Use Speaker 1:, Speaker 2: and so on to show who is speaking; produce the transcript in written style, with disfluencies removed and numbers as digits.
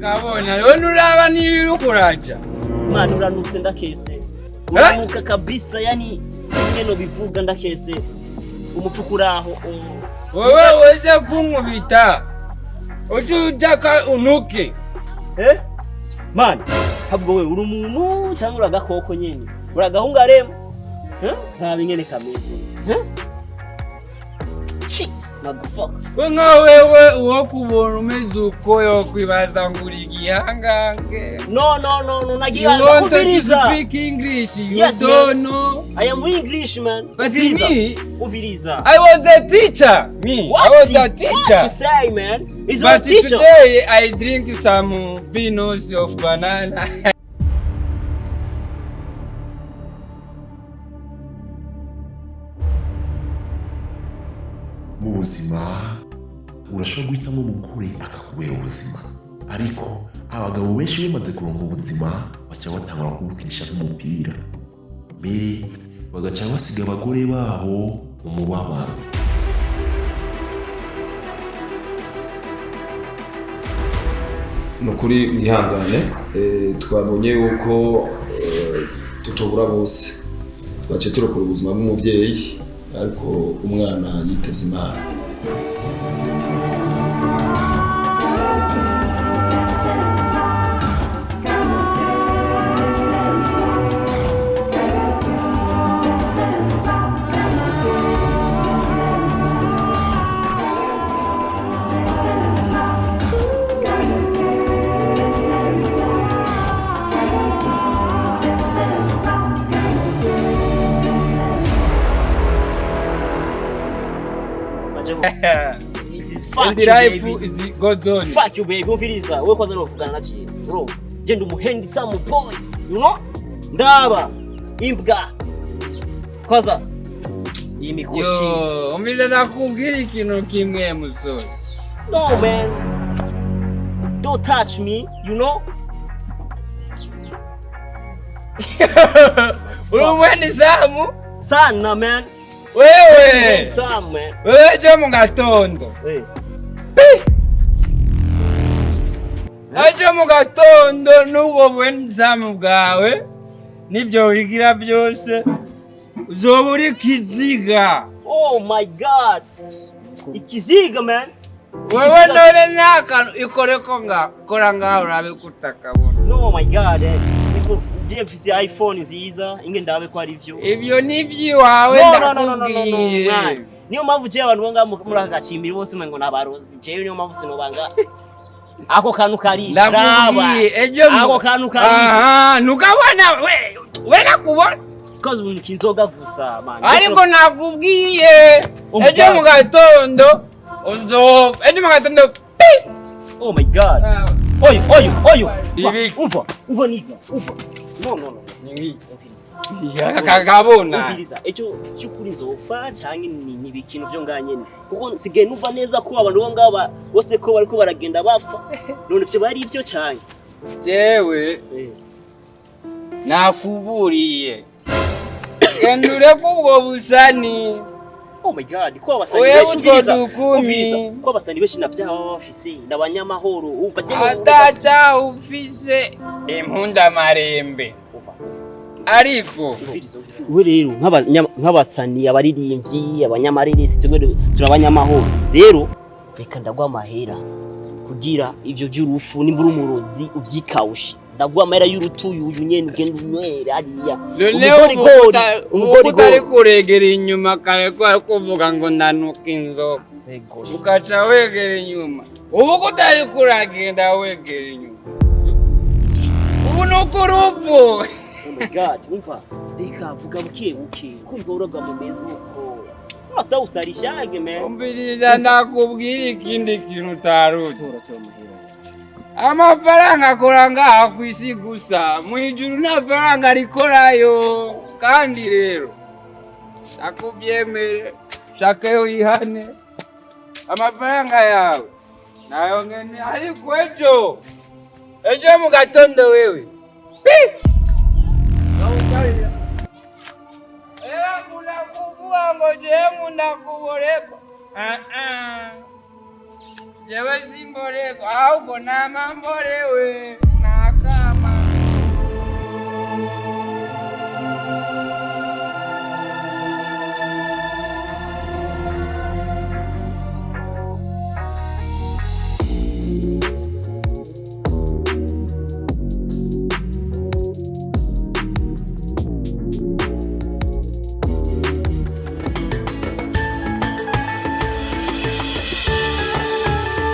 Speaker 1: Kabona yona uraba nibirukuraja.
Speaker 2: Mwana uranutse ndakese. Uramuka kabisa yani singeno bivuga ndakese. Umupfukuraho.
Speaker 1: Wewe weze kunkubita. Ujaka unuke.
Speaker 2: Man, habwo we uri umuntu cyangwa uragakoko nyene. Uragahunga remo. Nta bingene kameze. Cheese, motherfucker.
Speaker 1: Wewe uwo kubona umeze uko yo kwibaza nguri gihangange.
Speaker 2: No, nagiye
Speaker 1: kuviriza. You want to speak English? You
Speaker 2: yes,
Speaker 1: don't know.
Speaker 2: I am English, man.
Speaker 1: But me,
Speaker 2: Uviriza.
Speaker 1: I was a teacher. Me,
Speaker 2: what
Speaker 1: I was a teacher.
Speaker 2: What you say, man? He's
Speaker 1: but
Speaker 2: a teacher.
Speaker 1: Today I drink some vinos of banana.
Speaker 3: Mu buzima urashobora guhitamo umugore akakubera ubuzima, ariko abagabo benshi bamaze kuronka ubuzima baca batangura kubukinisha nk'umupira, mbere bagaca basiga abagore babo mu mubabaro.
Speaker 4: Nukuri mwihangane, twabonye yuko tutobura bose, twaciye turokora ubuzima bw'umuvyeyi ariko umwana yitavye Imana.
Speaker 2: It is fuck
Speaker 1: and the life is God's own.
Speaker 2: Fuck you, baby. Uviriza. Wewe kwanza unavugana na chini. Bro, je ndo muhendi some boy. You know? Ndaba. Imbwa. Kwanza. Iyi mikoshi.
Speaker 1: Yo, umiza nakubwira ikintu kimwe musore.
Speaker 2: No, man. Don't touch me, you know?
Speaker 1: Urumweni Samu?
Speaker 2: Sana, man.
Speaker 1: Wewe!
Speaker 2: Sam, man.
Speaker 1: Wewe jo mu gatondo. Ajo mu gatondo nuwo bweni Samu bwawe nivyo wigira byose uzoba uri kiziga.
Speaker 2: Oh my god. Ikiziga, man.
Speaker 1: Wewe none naka ikoreko nga kora ngaho urabe kutakabona.
Speaker 2: No my god. Jefisi iPhone nziza inge ndabe ko ari vyo.
Speaker 1: Ivyo nivyiwawe ndakubwiye.
Speaker 2: Niyo mpamvu je abantu bonga muri agacimbiri bose ngo nabarozi. Je niyo mpamvu sinobanga. Ako kantu kari.
Speaker 1: Ndakubwiye ejo
Speaker 2: ako kantu kari.
Speaker 1: Aha, nukabona we nakubona.
Speaker 2: Cause umuntu kinzoga gusa man.
Speaker 1: Ariko nakubwiye ejo mu gatondo ejo mu gatondo.
Speaker 2: Oh my god. Oyo. Uva niga. No.
Speaker 1: Nini? Ya kakabona.
Speaker 2: Uviriza. Ejo cyukuri zofa cyangwa ni bikintu byo nganyene. Kuko sige nuva neza ko abantu bo ngaba bose ko bariko baragenda bapfa. None byo bari ivyo cyane.
Speaker 1: Jewe. Nakuburiye. Gendure kubwo busani.
Speaker 2: Oh my god, ko abasani benshi ko abasani benshi navyaho bafise ndabanyamahoro umva je
Speaker 1: atacha ufise impunda marembe ariko
Speaker 2: we rero nk'abasani abaririmbyi abanyamareresi turabanyamahoro rero reka ndagwa amahera kugira ivyo vy'urufu nimbura umurozi uvyikawushe ndagwa amahera y'urutuyu uyu nyene ugenda unywera ariya
Speaker 1: umugori utari kuregera inyuma kare ko kuvuga ngo ndanuka inzoga ukaca wegera inyuma ubu kutari kuragenda wegera inyuma ubu nuko urupfu.
Speaker 2: Oh my god, umva reka vuga buke kumva uraga mu mezo uko atawusarishange man.
Speaker 1: Umbiriza ndakubwira ikindi kintu utaruta. Amafaranga akora ngaha ku isi gusa mu ijuru nta faranga rikorayo kandi rero nakubyemere shaka wihane amafaranga yawe nayo ngene ariko ejo mu gatondo wewe ngo je ndakuboreko jewe simboreko ahubwo namamborewe nakama